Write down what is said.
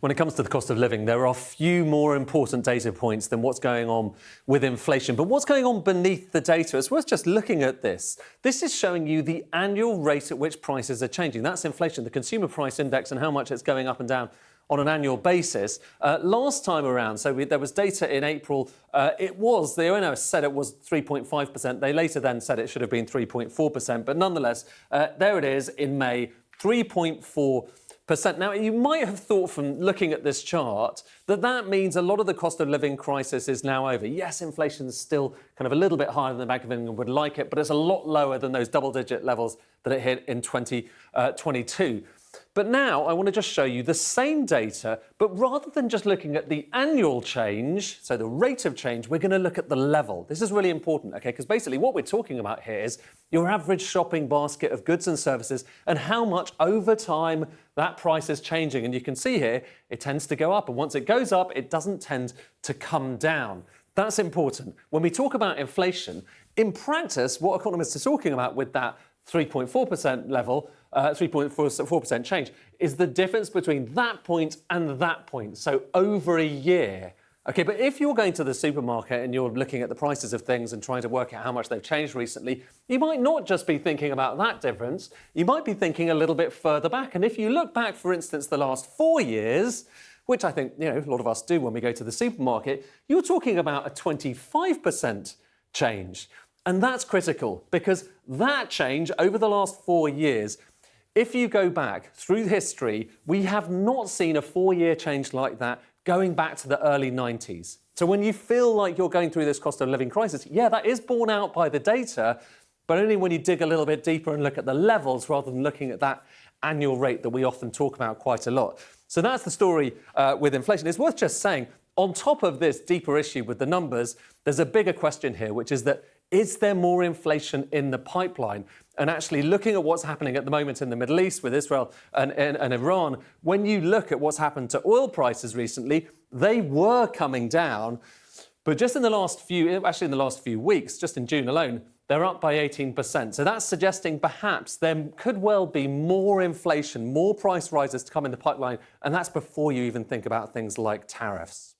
When it comes to the cost of living, there are few more important data points than what's going on with inflation. But what's going on beneath the data? It's worth just looking at this. This is showing you the annual rate at which prices are changing. That's inflation, the consumer price index, and how much it's going up and down on an annual basis. Last time around, there was data in April. The ONS said it was 3.5%. They later then said it should have been 3.4%. But nonetheless, there it is in May, 3.4%. Now, you might have thought from looking at this chart that means a lot of the cost of living crisis is now over. Yes, inflation is still kind of a little bit higher than the Bank of England would like it, but it's a lot lower than those double-digit levels that it hit in 2022. But now I want to just show you the same data, but rather than just looking at the annual change, so the rate of change, we're going to look at the level. This is really important, okay? Because basically what we're talking about here is your average shopping basket of goods and services and how much over time that price is changing. And you can see here, it tends to go up. And once it goes up, it doesn't tend to come down. That's important. When we talk about inflation, in practice, what economists are talking about with that 3.4% level, 3.4% change, is the difference between that point and that point, so over a year. Okay, but if you're going to the supermarket and you're looking at the prices of things and trying to work out how much they've changed recently, you might not just be thinking about that difference, you might be thinking a little bit further back. And if you look back, for instance, the last 4 years, which I think a lot of us do when we go to the supermarket, you're talking about a 25% change. And that's critical because that change over the last 4 years, if you go back through history, we have not seen a 4-year change like that going back to the early 90s. So when you feel like you're going through this cost of living crisis, yeah, that is borne out by the data, but only when you dig a little bit deeper and look at the levels rather than looking at that annual rate that we often talk about quite a lot. So that's the story with inflation. It's worth just saying, on top of this deeper issue with the numbers, there's a bigger question here, which is that is there more inflation in the pipeline? And actually looking at what's happening at the moment in the Middle East with Israel and Iran, when you look at what's happened to oil prices recently, they were coming down. But just in the last few weeks, just in June alone, they're up by 18%. So that's suggesting perhaps there could well be more inflation, more price rises to come in the pipeline. And that's before you even think about things like tariffs.